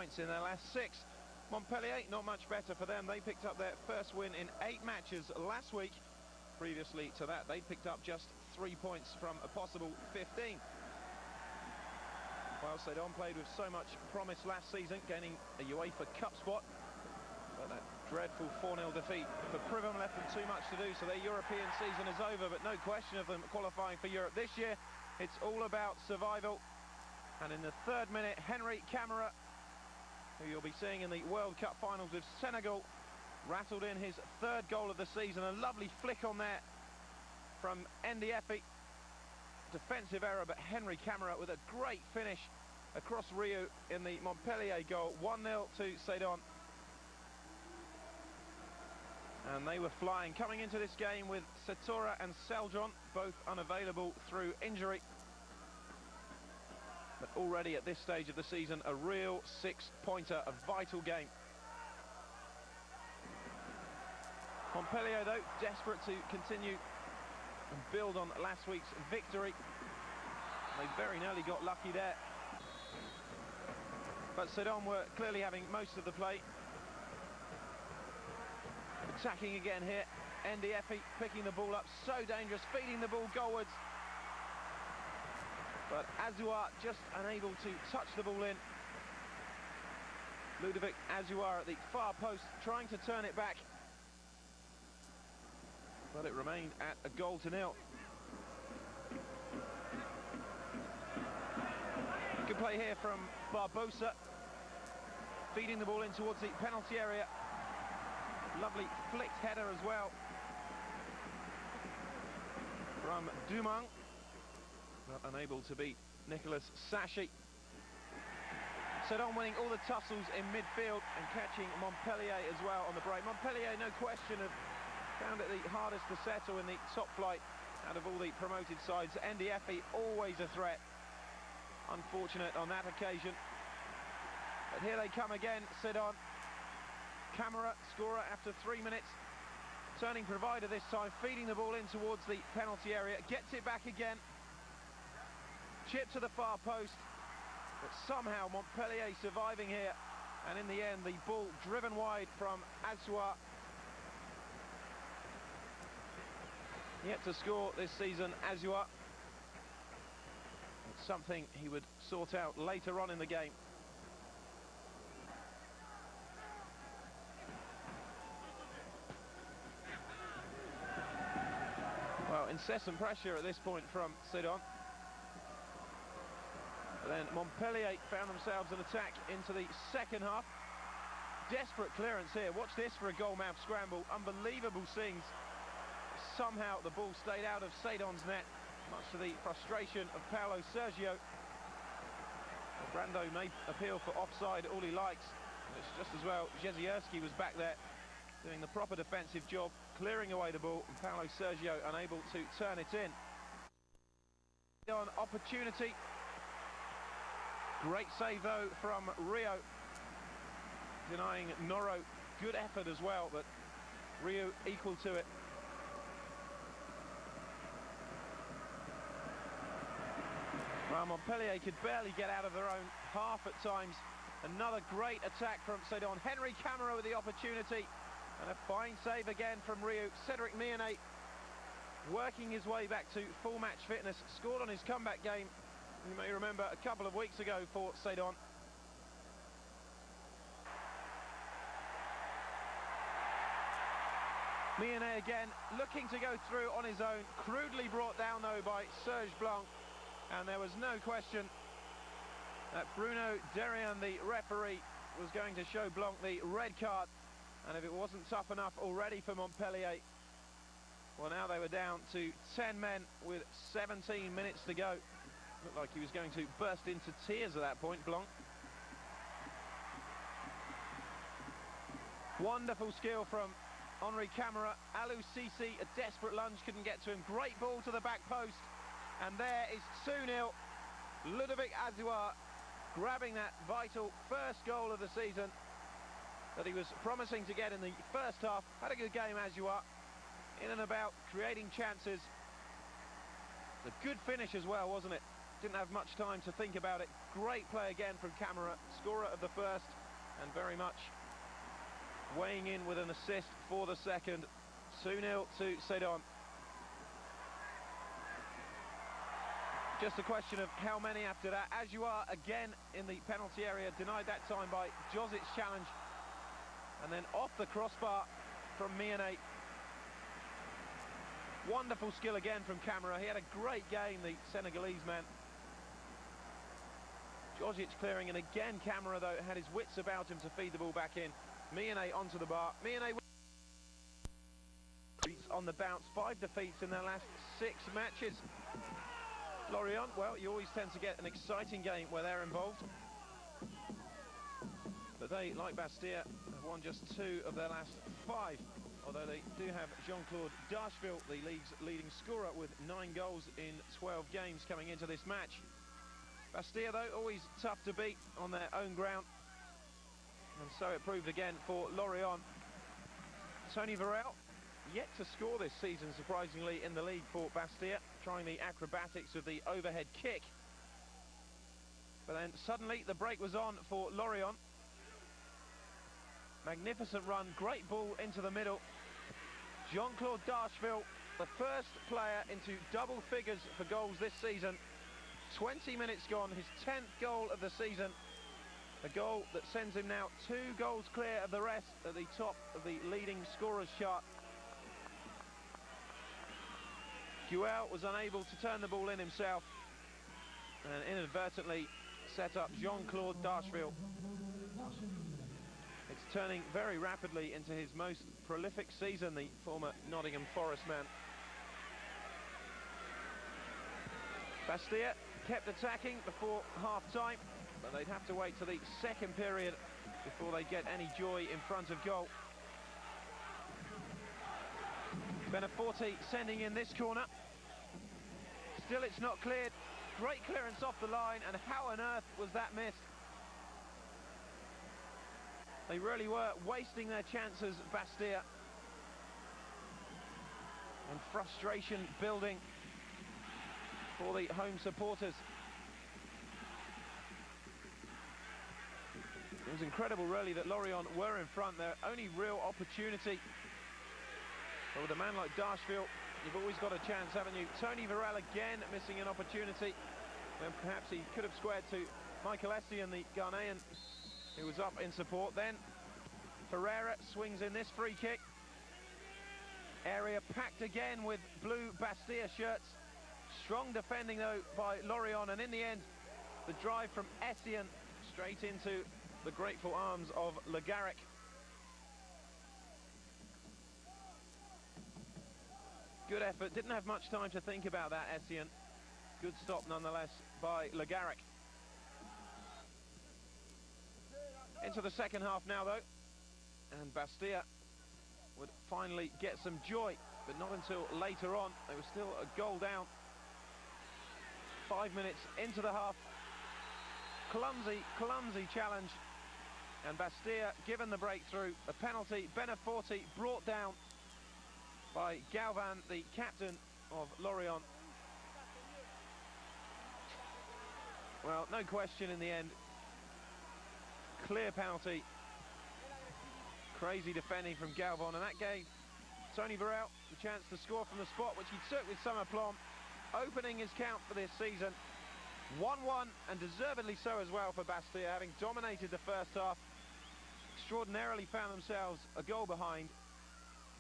points in their last 6. Montpellier, not much better for them. They picked up their first win in 8 matches last week. Previously to that, they picked up just 3 points from a possible 15. While Sedan played with so much promise last season, gaining a UEFA Cup spot, but that dreadful 4-0 defeat for Privum left them too much to do, so their European season is over, but no question of them qualifying for Europe this year. It's all about survival. And in the 3rd minute, Henry Camara, who you'll be seeing in the World Cup finals with Senegal, rattled in his 3rd goal of the season. A lovely flick on there from Ndiefi. Defensive error, but Henry Camara with a great finish across Rio in the Montpellier goal. 1-0 to Sedan. And they were flying coming into this game with Setora and Seldron both unavailable through injury. But already at this stage of the season, a real 6-pointer, a vital game. Montpellier, though, desperate to continue and build on last week's victory. They very nearly got lucky there. But Sedan were clearly having most of the play. Attacking again here. Ndiefi picking the ball up, so dangerous, feeding the ball goalwards. But Azoua just unable to touch the ball in. Ludovic Azoua at the far post, trying to turn it back. But it remained at a 0-0. Good play here from Barbosa. Feeding the ball in towards the penalty area. Lovely flicked header as well from Dumont. Not unable to beat Nicolas Sachi. Sedan winning all the tussles in midfield and catching Montpellier as well on the break. Montpellier, no question, have found it the hardest to settle in the top flight out of all the promoted sides. Ndiefi always a threat. Unfortunate on that occasion. But here they come again, Sedan. Camara, scorer after 3 minutes. Turning provider this time, feeding the ball in towards the penalty area. Gets it back again. Chip to the far post. But somehow Montpellier surviving here. And in the end, the ball driven wide from Azoua. Yet to score this season, Azoua. It's something he would sort out later on in the game. Well, incessant pressure at this point from Sedan. But then Montpellier found themselves an attack into the 2nd half. Desperate clearance here. Watch this for a goal-mouth scramble. Unbelievable scenes. Somehow the ball stayed out of Sedan's net, much to the frustration of Paulo Sergio. Brando may appeal for offside all he likes. It's just as well Jezierski was back there doing the proper defensive job, clearing away the ball, and Paulo Sergio unable to turn it in. On opportunity. Great save though from Rio, denying Noro. Good effort as well, but Rio equal to it. Well, Montpellier could barely get out of their own half at times. Another great attack from Sedan. Henry Camara with the opportunity. And a fine save again from Rio. Cedric Mionnet working his way back to full match fitness. Scored on his comeback game, you may remember, a couple of weeks ago for Sedan. Mionnet again, looking to go through on his own. Crudely brought down though by Serge Blanc. And there was no question that Bruno Derian, the referee, was going to show Blanc the red card. And if it wasn't tough enough already for Montpellier, well, now they were down to 10 men with 17 minutes to go. Looked like he was going to burst into tears at that point, Blanc. Wonderful skill from Henry Camara. Alou Cisse, a desperate lunge, couldn't get to him. Great ball to the back post. And there is 2-0. Ludovic Azoua grabbing that vital first goal of the season that he was promising to get in the first half. Had a good game, Azoua, in and about, creating chances. A good finish as well, wasn't it? didn't have much time to think about it. Great play again from Camera, scorer of the first, and very much weighing in with an assist for the second. 2-0 to Sedan. Just a question of how many after that. As you are again in the penalty area, denied that time by Josic's challenge, and then off the crossbar from Miane. Wonderful skill again from Camera. He had a great game, the Senegalese man. Josic clearing, and again Camera though had his wits about him to feed the ball back in. Miane onto the bar. Miane on the bounce. 5 defeats in their last 6 matches. Lorient, well, you always tend to get an exciting game where they're involved. But they, like Bastia, have won just 2 of their last 5. Although they do have Jean-Claude Darcheville, the league's leading scorer, with 9 goals in 12 games coming into this match. Bastia, though, always tough to beat on their own ground. And so it proved again for Lorient. Tony Varel, yet to score this season, surprisingly, in the league for Bastia, trying the acrobatics of the overhead kick. But then suddenly the break was on for Lorient. Magnificent run, great ball into the middle. Jean-Claude Darcheville, the first player into double figures for goals this season. 20 minutes gone, his 10th goal of the season. A goal that sends him now 2 goals clear of the rest at the top of the leading scorers chart. Guel was unable to turn the ball in himself and inadvertently set up Jean-Claude Darcheville. It's turning very rapidly into his most prolific season, the former Nottingham Forest man. Bastia kept attacking before half-time, but they'd have to wait till the second period before they get any joy in front of goal. Beneforti sending in this corner. Still it's not cleared. Great clearance off the line, and how on earth was that missed? They really were wasting their chances, Bastia. And frustration building for the home supporters. It was incredible, really, that Lorient were in front. Their only real opportunity. But with a man like Darcheville, you've always got a chance, haven't you? Tony Varel again missing an opportunity. When perhaps he could have squared to Michael Essien, the Ghanaian, who was up in support. Then Ferreira swings in this free kick. Area packed again with blue Bastia shirts. Strong defending though by Lorient, and in the end the drive from Essien straight into the grateful arms of Ligue. Good effort, didn't have much time to think about that, Essien. Good stop nonetheless by Ligue. Into the second half now though, and Bastia would finally get some joy, but not until later on. They were still a goal down. 5 minutes into the half. Clumsy challenge, and Bastia given the breakthrough. A penalty, Beneforti brought down by Galvan, the captain of Lorient. Well, no question in the end. Clear penalty. Crazy defending from Galvan, and that gave Tony Varel the chance to score from the spot, which he took with some aplomb, opening his count for this season. 1-1, and deservedly so as well for Bastia, having dominated the first half. Extraordinarily found themselves a goal behind,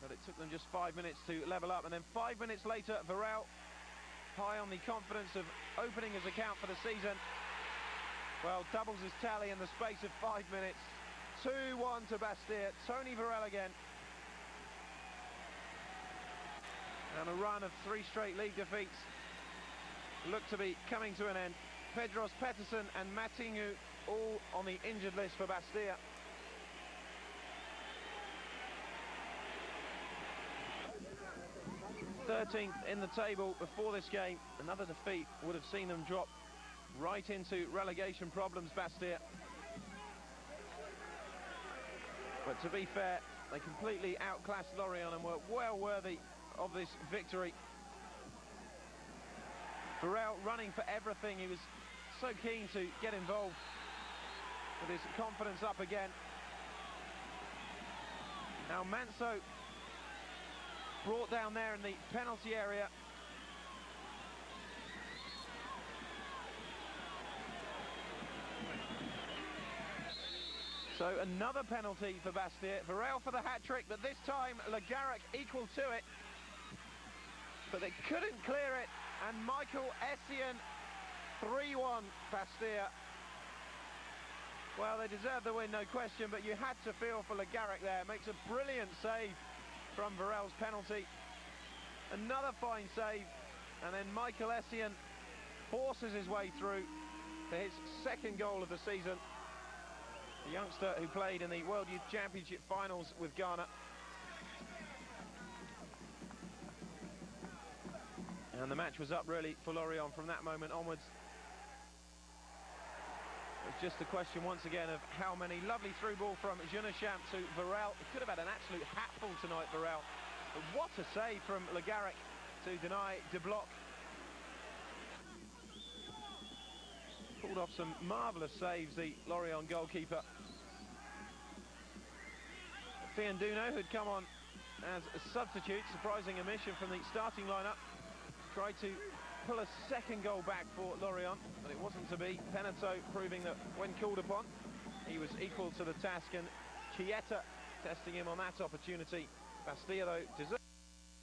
but it took them just 5 minutes to level up, and then 5 minutes later, Varel, high on the confidence of opening his account for the season, well, doubles his tally in the space of 5 minutes. 2-1 to Bastia. Tony Varel again. And a run of 3 straight league defeats look to be coming to an end. Pedros Peterson and Matingu all on the injured list for Bastia. '13th in the table before this game. Another defeat would have seen them drop right into relegation problems, Bastia. But to be fair, they completely outclassed Lorient and were well worthy of this victory. Varel running for everything. He was so keen to get involved with his confidence up again. Now Manso brought down there in the penalty area. So another penalty for Bastia. Varel for the hat-trick, but this time Ligue equal to it. But they couldn't clear it, and Michael Essien, 3-1 Bastia. Well, they deserved the win, no question, but you had to feel for Ligue there. Makes a brilliant save from Varel's penalty. Another fine save, and then Michael Essien forces his way through for his second goal of the season. The youngster who played in the World Youth Championship finals with Ghana. And the match was up really for Lorient from that moment onwards. It's just a question once again of how many. Lovely through ball from Jeunechamp to Varel. He could have had an absolute hatful tonight, Varel. But what a save from Le Garrec to deny De Bloc. Pulled off some marvellous saves, the Lorient goalkeeper. Fianduno, who'd come on as a substitute, surprising omission from the starting lineup. Tried to pull a second goal back for Lorient, but it wasn't to be. Penato proving that when called upon, he was equal to the task, and Chieta testing him on that opportunity. Bastia, though, deserved